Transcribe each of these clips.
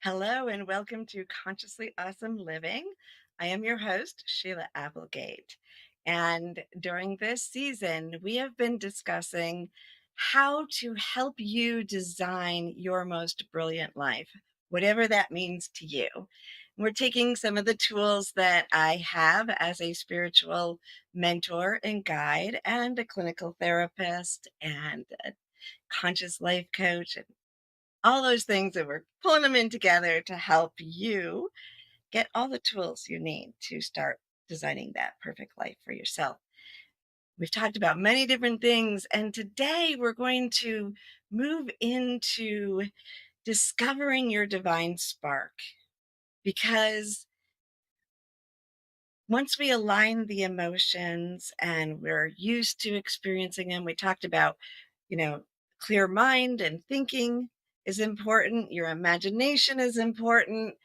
Hello and welcome to Consciously Awesome Living. I am your host, Sheila Applegate. And during this season, we have been discussing how to help you design your most brilliant life, whatever that means to you. We're taking some of the tools that I have as a spiritual mentor and guide, and a clinical therapist, and a conscious life coach, and all those things, and we're pulling them in together to help you get all the tools you need to start designing that perfect life for yourself. We've talked about many different things, and today we're going to move into discovering your divine spark, because once we align the emotions and we're used to experiencing them, we talked about, clear mind and thinking is important. Your imagination is important,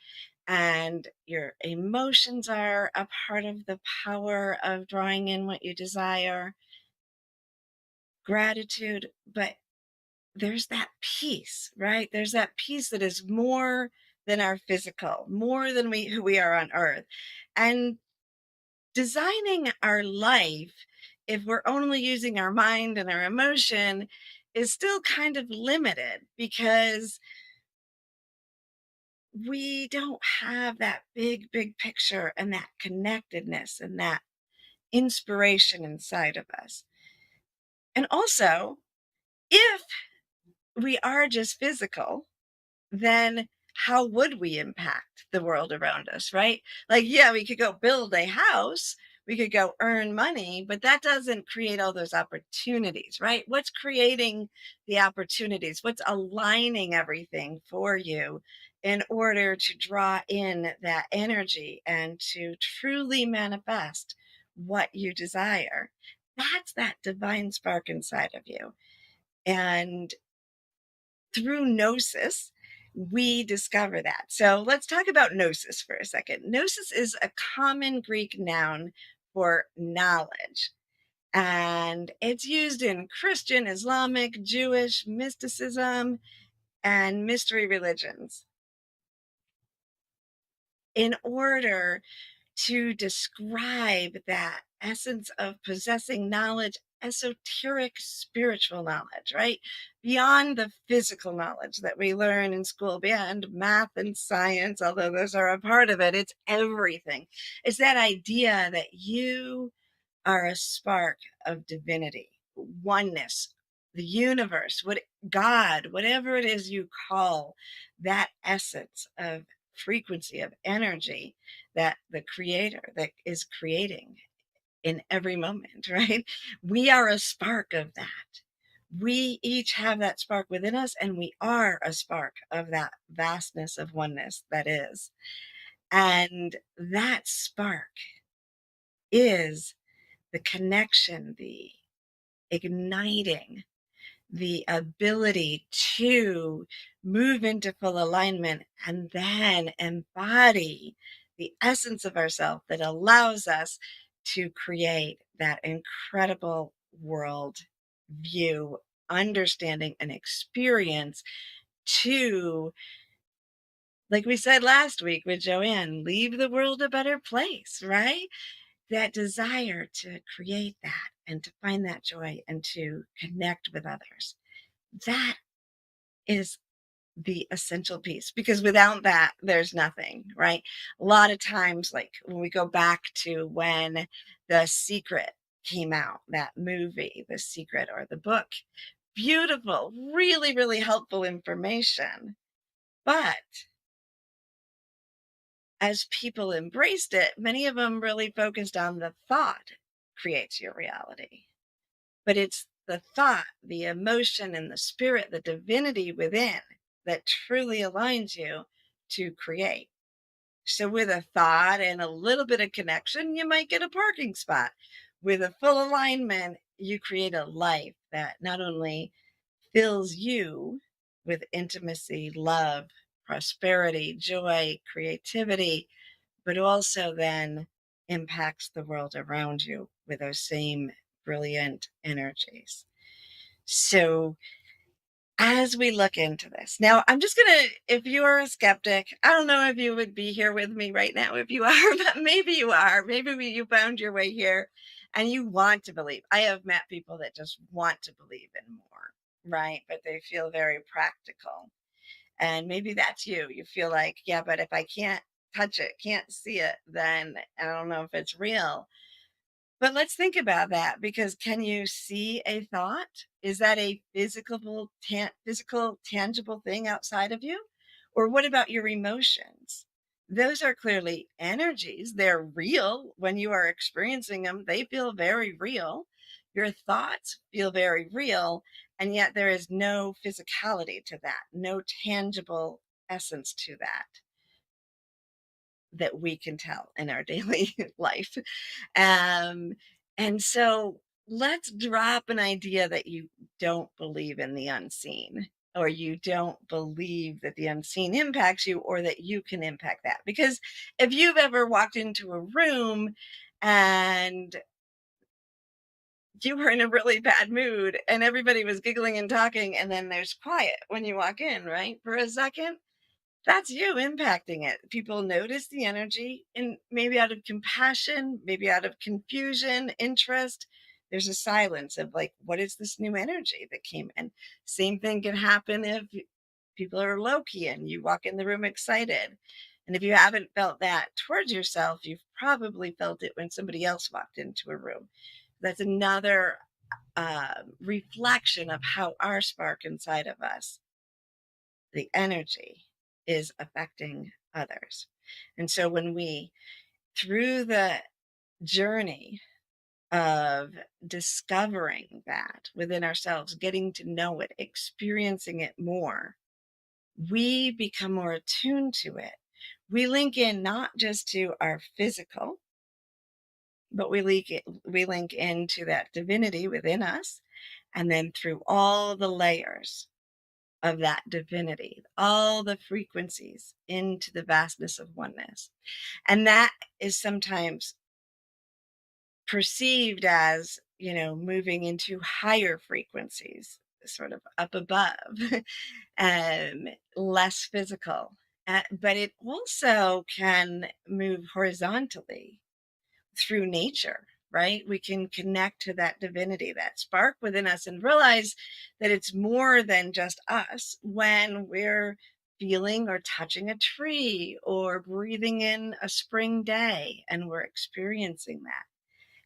and your emotions are a part of the power of drawing in what you desire. Gratitude, but there's that peace, right? There's that peace that is more than our physical, more than who we are on earth. And designing our life, if we're only using our mind and our emotion, is still kind of limited, because we don't have that big picture and that connectedness and that inspiration inside of us. And also, if we are just physical, then how would we impact the world around us, right? Like, yeah, we could go build a house, we could go earn money, but that doesn't create all those opportunities, right? What's creating the opportunities? What's aligning everything for you in order to draw in that energy and to truly manifest what you desire? That's that divine spark inside of you. And through gnosis, we discover that. So let's talk about gnosis for a second. Gnosis is a common Greek noun for knowledge, and it's used in Christian, Islamic, Jewish, mysticism, and mystery religions in order to describe that essence of possessing knowledge, esoteric spiritual knowledge, right? Beyond the physical knowledge that we learn in school, beyond math and science, although those are a part of it, it's everything. It's that idea that you are a spark of divinity, oneness, the universe, what God, whatever it is you call that essence of frequency of energy that the creator that is creating in every moment, right? We are a spark of that. We each have that spark within us, and we are a spark of that vastness of oneness that is. And that spark is the connection, the igniting, the ability to move into full alignment and then embody the essence of ourselves that allows us to create that incredible world view, understanding, and experience to, like we said last week with Joanne, leave the world a better place, right? That desire to create that and to find that joy and to connect with others. That is the essential piece, because without that, there's nothing, right? A lot of times, like when we go back to when The Secret came out, that movie, The Secret, or the book, beautiful, really helpful information. But as people embraced it, many of them really focused on the thought creates your reality. But it's the thought, the emotion, and the spirit, the divinity within that truly aligns you to create. So, with a thought and a little bit of connection, you might get a parking spot. With a full alignment, you create a life that not only fills you with intimacy, love, prosperity, joy, creativity, but also then impacts the world around you with those same brilliant energies. So as we look into this. Now, I'm just going to, if you are a skeptic, I don't know if you would be here with me right now if you are, but maybe you are. Maybe you found your way here and you want to believe. I have met people that just want to believe in more, right? But they feel very practical. And maybe that's you. You feel like, yeah, but if I can't touch it, can't see it, then I don't know if it's real. But let's think about that, because can you see a thought? Is that a physical, tangible thing outside of you? Or what about your emotions? Those are clearly energies. They're real when you are experiencing them. They feel very real. Your thoughts feel very real. And yet there is no physicality to that, no tangible essence to that we can tell in our daily life. Um, and so let's drop an idea that you don't believe in the unseen, or you don't believe that the unseen impacts you, or that you can impact that. Because if you've ever walked into a room and you were in a really bad mood and everybody was giggling and talking, and then there's quiet when you walk in, right? For a second, that's you impacting it. People notice the energy, and maybe out of compassion, maybe out of confusion, interest, there's a silence of like, what is this new energy that came in? Same thing can happen if people are low key and you walk in the room excited. And if you haven't felt that towards yourself, you've probably felt it when somebody else walked into a room. That's another reflection of how our spark inside of us, the energy, is affecting others. And so when we, through the journey of discovering that within ourselves, getting to know it, experiencing it more, we become more attuned to it. We link in not just to our physical, but we link into that divinity within us, and then through all the layers of that divinity, all the frequencies into the vastness of oneness. And that is sometimes perceived as, moving into higher frequencies, sort of up above, less physical. But it also can move horizontally through nature, right? We can connect to that divinity, that spark within us, and realize that it's more than just us when we're feeling or touching a tree or breathing in a spring day and we're experiencing that.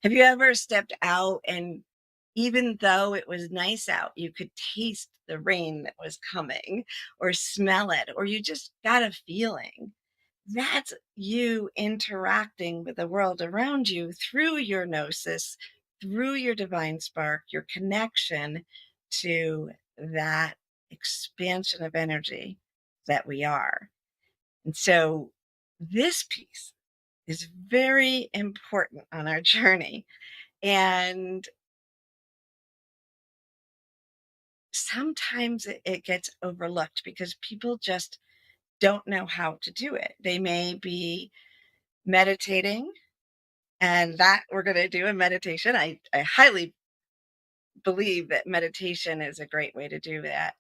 Have you ever stepped out and even though it was nice out, you could taste the rain that was coming or smell it, or you just got a feeling? That's you interacting with the world around you through your gnosis, through your divine spark, your connection to that expansion of energy that we are. And so this piece is very important on our journey. And sometimes it gets overlooked because people just don't know how to do it. They may be meditating, and that we're going to do a meditation. I highly believe that meditation is a great way to do that.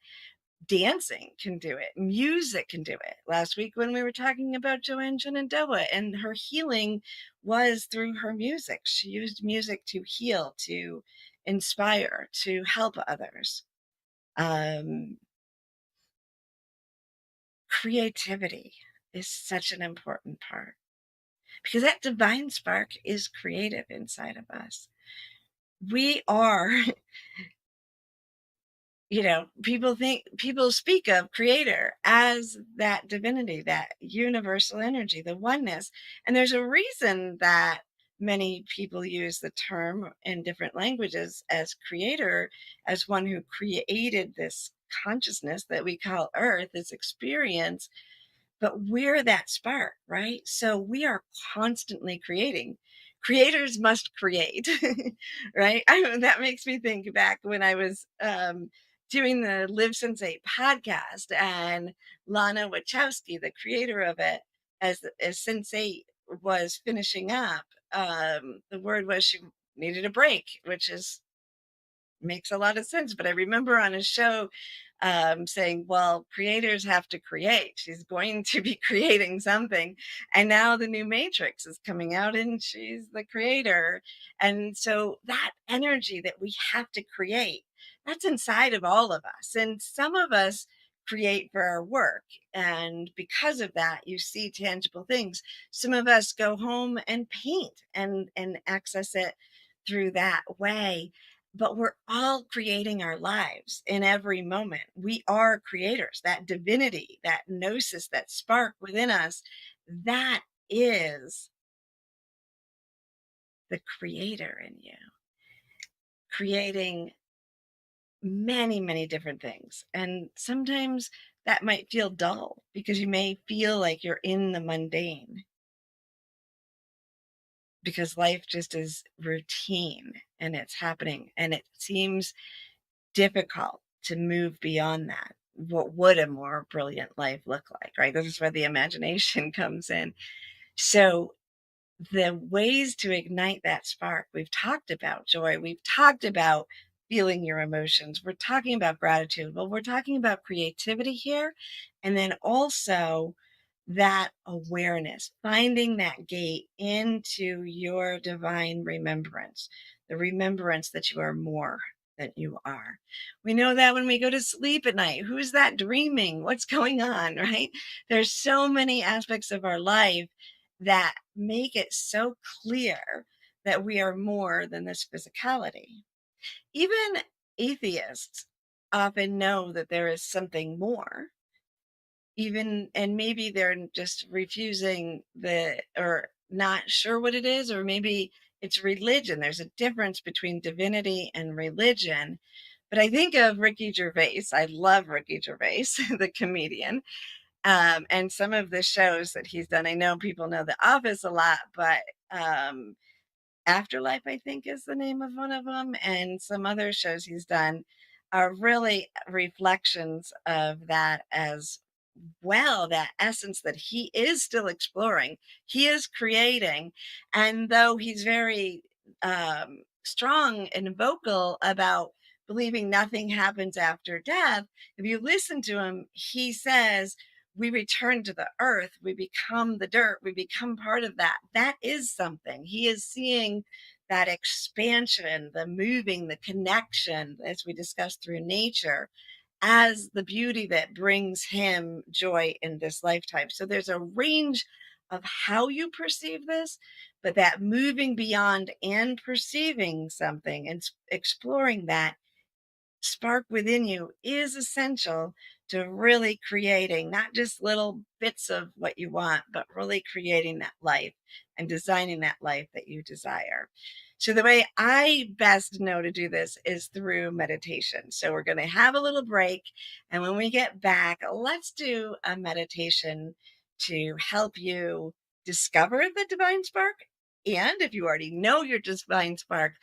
Dancing can do it. Music can do it. Last week when we were talking about Joanne Shenandoah and her healing was through her music. She used music to heal, to inspire, to help others. Um, Creativity is such an important part because that divine spark is creative inside of us. We are, people speak of creator as that divinity, that universal energy, the oneness. And there's a reason that many people use the term in different languages as creator, as one who created this consciousness that we call earth, this experience. But we're that spark, right? So we are constantly creating. Creators must create, right? That makes me think back when I was doing the Live Sense8 podcast, and Lana Wachowski, the creator of it, as Sense8 was finishing up, the word was she needed a break, which is makes a lot of sense. But I remember on a show saying, well, creators have to create. She's going to be creating something. And now the new Matrix is coming out and she's the creator. And so that energy that we have to create, that's inside of all of us. And some of us create for our work. And because of that, you see tangible things. Some of us go home and paint and access it through that way, but we're all creating our lives in every moment. We are creators. That divinity, that gnosis, that spark within us, that is the creator in you, creating many, many different things. And sometimes that might feel dull because you may feel like you're in the mundane because life just is routine and it's happening and it seems difficult to move beyond that. What would a more brilliant life look like, right? This is where the imagination comes in. So the ways to ignite that spark, we've talked about joy, we've talked about feeling your emotions, we're talking about gratitude, well, we're talking about creativity here. And then also that awareness, finding that gate into your divine remembrance, the remembrance that you are more than you are. We know that when we go to sleep at night, who's that dreaming? What's going on, right? There's so many aspects of our life that make it so clear that we are more than this physicality. Even atheists often know that there is something more, even, and maybe they're just refusing or not sure what it is, or maybe it's religion. There's a difference between divinity and religion. But I think of Ricky Gervais. I love Ricky Gervais, the comedian, and some of the shows that he's done. I know people know The Office a lot, but Afterlife, I think, is the name of one of them, and some other shows he's done are really reflections of that as well, that essence that he is still exploring, he is creating. And though he's very strong and vocal about believing nothing happens after death, if you listen to him, he says, we return to the earth, we become the dirt, we become part of that. That is something. He is seeing that expansion, the moving, the connection, as we discussed through nature, as the beauty that brings him joy in this lifetime. So there's a range of how you perceive this, but that moving beyond and perceiving something and exploring that spark within you is essential to really creating not just little bits of what you want, but really creating that life and designing that life that you desire. So, the way I best know to do this is through meditation. So, we're going to have a little break. And when we get back, let's do a meditation to help you discover the divine spark. And if you already know your divine spark,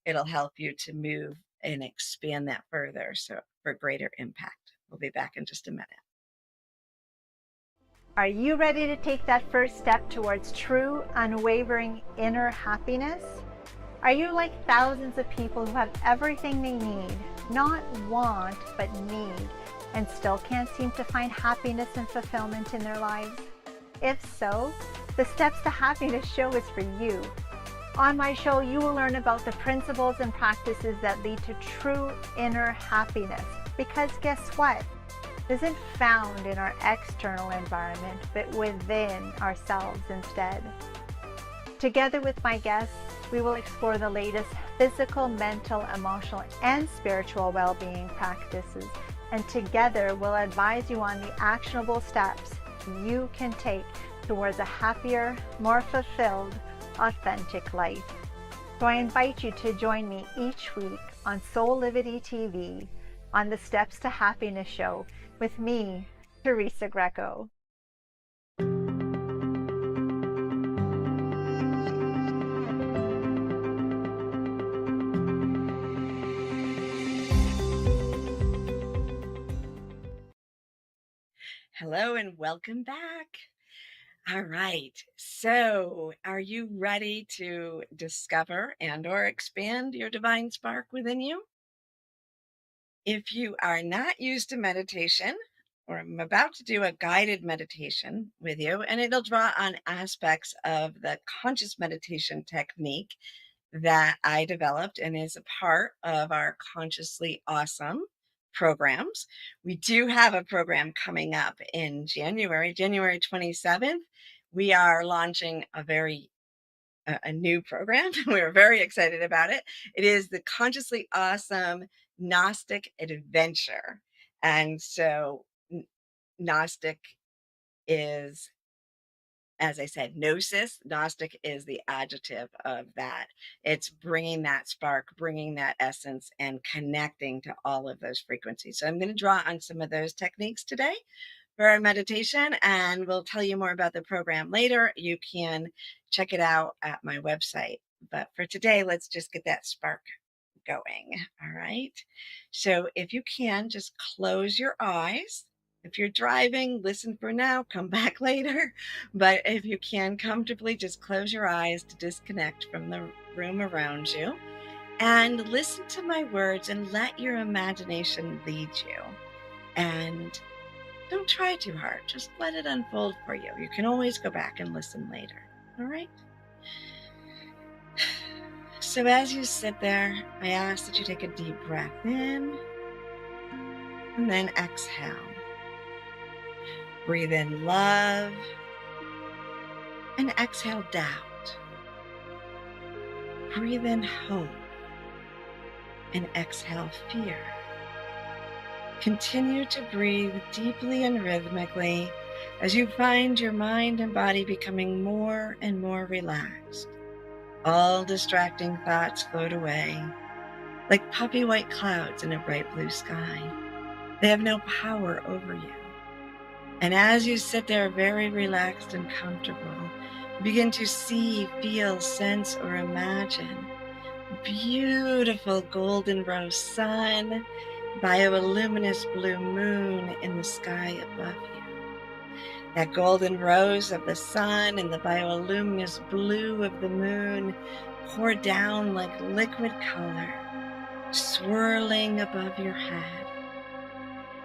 it'll help you to move and expand that further, so for greater impact. We'll be back in just a minute. Are you ready to take that first step towards true, unwavering inner happiness? Are you like thousands of people who have everything they need, not want, but need, and still can't seem to find happiness and fulfillment in their lives? If so, the Steps to Happiness show is for you. On my show, you will learn about the principles and practices that lead to true inner happiness. Because guess what? It isn't found in our external environment, but within ourselves instead. Together with my guests, we will explore the latest physical, mental, emotional, and spiritual well-being practices. And together, we'll advise you on the actionable steps you can take towards a happier, more fulfilled, authentic life. So I invite you to join me each week on Soul Livity TV on the Steps to Happiness show with me, Teresa Greco. Hello and welcome back. All right. So, are you ready to discover and or expand your divine spark within you? If you are not used to meditation, or I'm about to do a guided meditation with you, and it'll draw on aspects of the conscious meditation technique that I developed and is a part of our Consciously Awesome programs. We do have a program coming up in January 27th. We are launching a new program. We're very excited about it. It is the Consciously Awesome Gnostic Adventure. And so Gnostic is, as I said, gnosis. Gnostic is the adjective of that. It's bringing that spark, bringing that essence, and connecting to all of those frequencies. So I'm going to draw on some of those techniques today for our meditation, and we'll tell you more about the program later. You can check it out at my website. But for today, let's just get that spark going. All right. So if you can, just close your eyes. If you're driving, listen for now, come back later. But if you can comfortably, just close your eyes to disconnect from the room around you and listen to my words and let your imagination lead you. And don't try too hard. Just let it unfold for you. You can always go back and listen later. All right? So as you sit there, I ask that you take a deep breath in and then exhale. Breathe in love and exhale doubt. Breathe in hope and exhale fear. Continue to breathe deeply and rhythmically as you find your mind and body becoming more and more relaxed. All distracting thoughts float away like puffy white clouds in a bright blue sky. They have no power over you. And as you sit there very relaxed and comfortable, begin to see, feel, sense, or imagine beautiful golden rose sun, bioluminescent blue moon in the sky above you. That golden rose of the sun and the bioluminescent blue of the moon pour down like liquid color, swirling above your head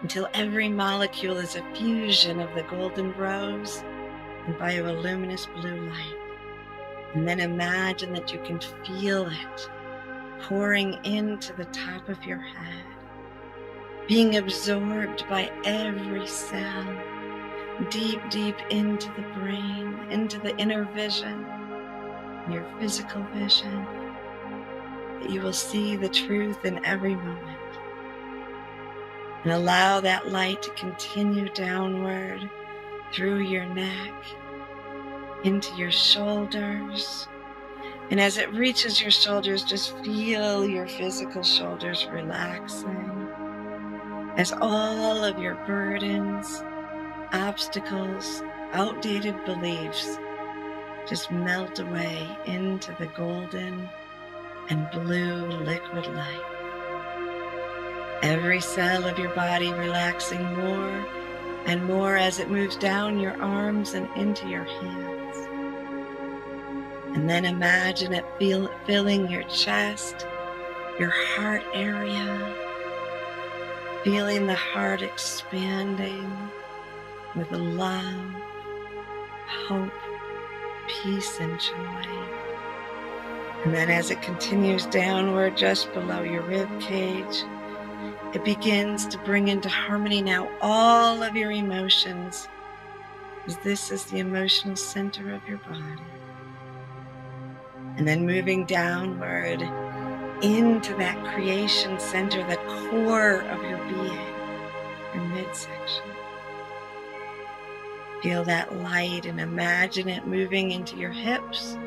until every molecule is a fusion of the golden rose and bioluminescent blue light. And then imagine that you can feel it pouring into the top of your head, being absorbed by every cell, deep, deep into the brain, into the inner vision, your physical vision, that you will see the truth in every moment. And allow that light to continue downward through your neck, into your shoulders. And as it reaches your shoulders, just feel your physical shoulders relaxing as all of your burdens, obstacles, outdated beliefs just melt away into the golden and blue liquid light. Every cell of your body relaxing more and more as it moves down your arms and into your hands. And then imagine it filling your chest, your heart area, feeling the heart expanding with love, hope, peace, and joy. And then as it continues downward just below your rib cage, it begins to bring into harmony now all of your emotions, as this is the emotional center of your body. And then moving downward into that creation center, the core of your being, your midsection. Feel that light and imagine it moving into your hips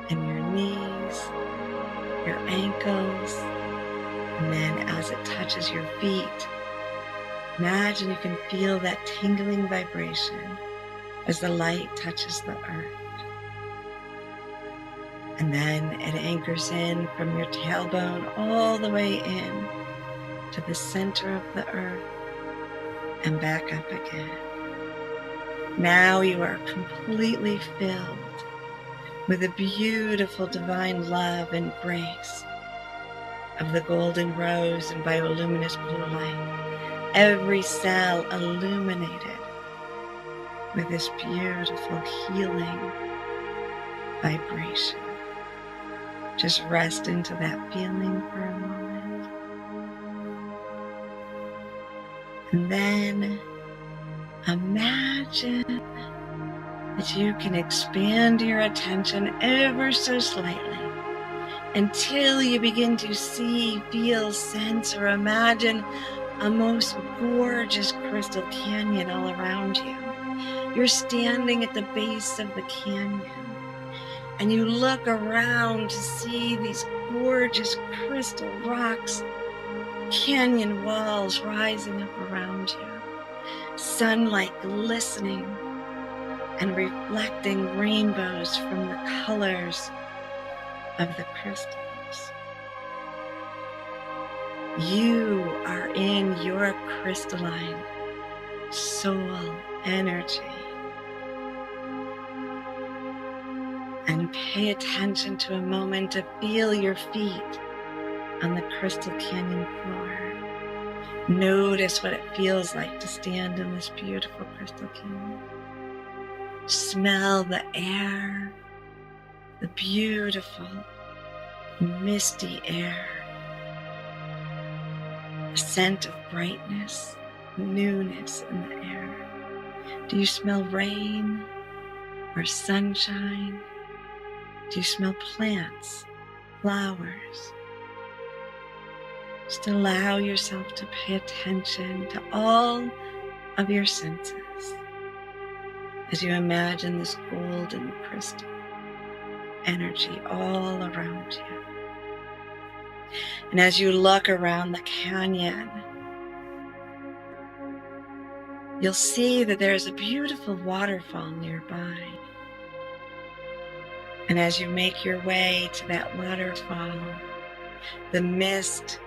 and your knees, your ankles, and then as it touches your feet, imagine you can feel that tingling vibration as the light touches the earth. And then it anchors in from your tailbone all the way in to the center of the earth and back up again. Now you are completely filled with a beautiful divine love and grace. of the golden rose and bioluminescent blue light. Every cell illuminated with this beautiful healing vibration. Just rest into that feeling for a moment. And then imagine that you can expand your attention ever so slightly until you begin to see, feel, sense, or imagine a most gorgeous crystal canyon all around you. You're standing at the base of the canyon, and you look around to see these gorgeous crystal rocks, canyon walls rising up around you, sunlight glistening and reflecting rainbows from the colors of the crystals. You are in your crystalline soul energy. And pay attention to a moment to feel your feet on the crystal canyon floor. Notice what it feels like to stand in this beautiful crystal canyon. Smell the air, the beautiful, misty air, a scent of brightness, newness in the air. Do you smell rain or sunshine? Do you smell plants, flowers? Just allow yourself to pay attention to all of your senses as you imagine this golden crystal energy all around you. And as you look around the canyon, you'll see that there's a beautiful waterfall nearby. And as you make your way to that waterfall, the mist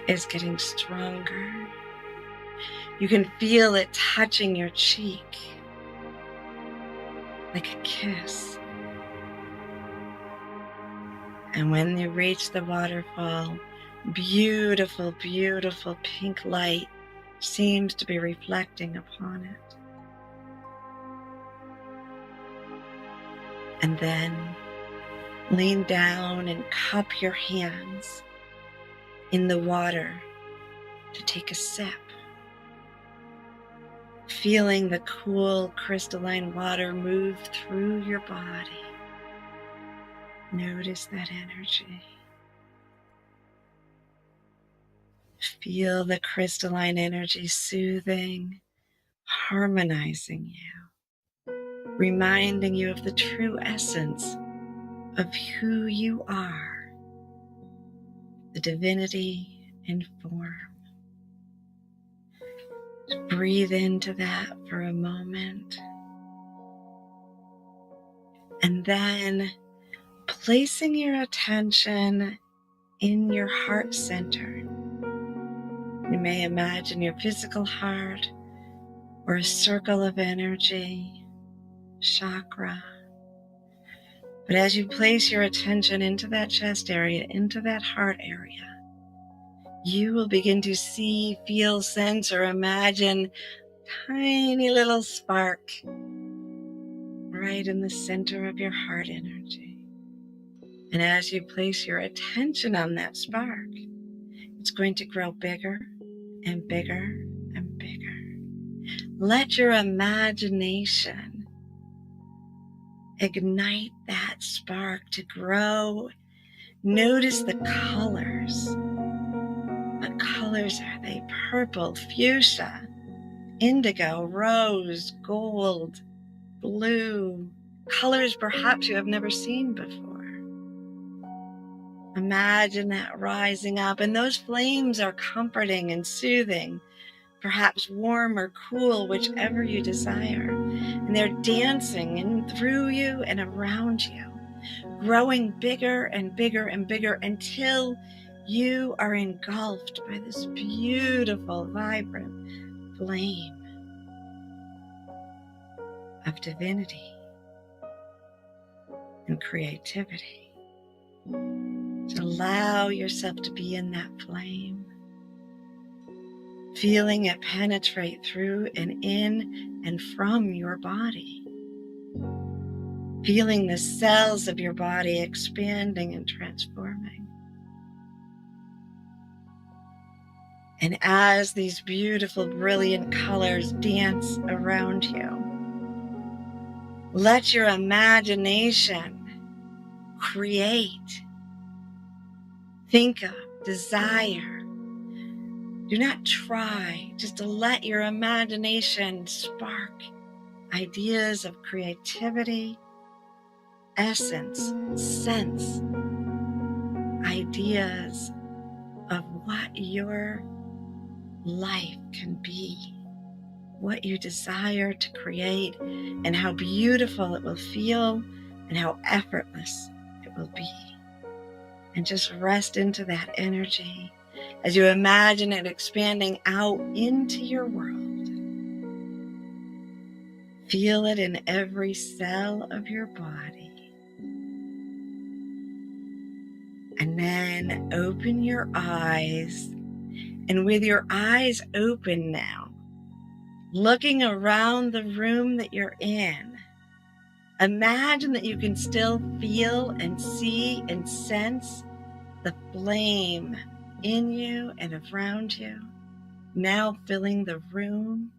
is getting stronger. You can feel it touching your cheek like a kiss. And when you reach the waterfall, beautiful, beautiful pink light seems to be reflecting upon it. And then lean down and cup your hands in the water to take a sip, feeling the cool crystalline water move through your body. Notice that energy. Feel the crystalline energy soothing, harmonizing you, reminding you of the true essence of who you are, the divinity in form. Just breathe into that for a moment. And then placing your attention in your heart center. You may imagine your physical heart or a circle of energy, chakra. But as you place your attention into that chest area, into that heart area, you will begin to see, feel, sense, or imagine tiny little spark right in the center of your heart energy. And as you place your attention on that spark, it's going to grow bigger and bigger and bigger. Let your imagination ignite that spark to grow. Notice the colors. What colors are they? Purple, fuchsia, indigo, rose, gold, blue. Colors perhaps you have never seen before. Imagine that rising up, and those flames are comforting and soothing, perhaps warm or cool, whichever you desire. And they're dancing in through you and around you, growing bigger and bigger and bigger until you are engulfed by this beautiful, vibrant flame of divinity and creativity. To allow yourself to be in that flame, feeling it penetrate through and in and from your body. Feeling the cells of your body expanding and transforming. And as these beautiful, brilliant colors dance around you, let your imagination create, think of, desire. Do not try, just to let your imagination spark ideas of creativity, essence, sense, ideas of what your life can be, what you desire to create, and how beautiful it will feel and how effortless it will be. And just rest into that energy as you imagine it expanding out into your world. Feel it in every cell of your body. And then open your eyes. And with your eyes open now, looking around the room that you're in, imagine that you can still feel and see and sense the flame in you and around you, now filling the room.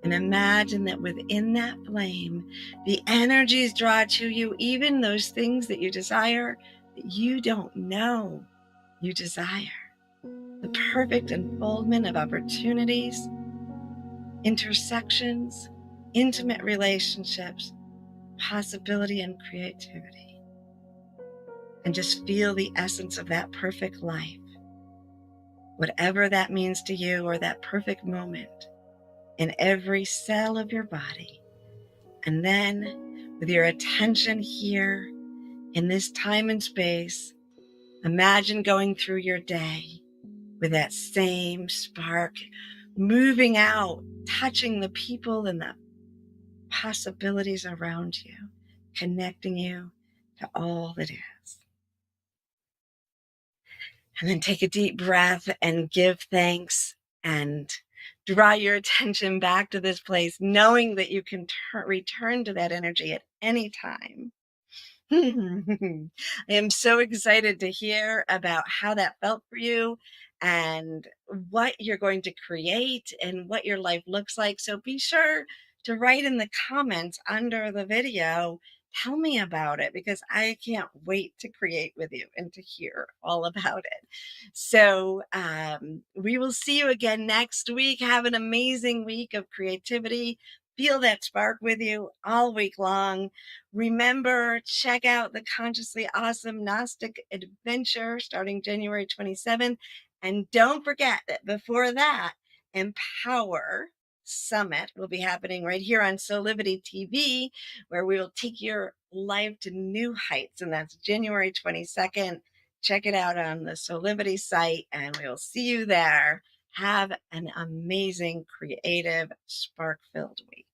And imagine that within that flame, the energies draw to you, even those things that you desire that you don't know you desire. The perfect unfoldment of opportunities, intersections, intimate relationships, possibility, and creativity. And just feel the essence of that perfect life, whatever that means to you, or that perfect moment in every cell of your body. And then with your attention here in this time and space, imagine going through your day with that same spark, moving out, touching the people and the possibilities around you, connecting you to all that is. And then take a deep breath and give thanks and draw your attention back to this place, knowing that you can return to that energy at any time. I am so excited to hear about how that felt for you and what you're going to create and what your life looks like. So be sure to write in the comments under the video. Tell me about it, because I can't wait to create with you and to hear all about it. So we will see you again next week. Have an amazing week of creativity. Feel that spark with you all week long. Remember, check out the Consciously Awesome Gnostic Adventure starting January 27th. And don't forget that before that, Empower Summit will be happening right here on Solivity TV, where we will take your life to new heights. And that's January 22nd. Check it out on the Solivity site, and we will see you there. Have an amazing, creative, spark-filled week.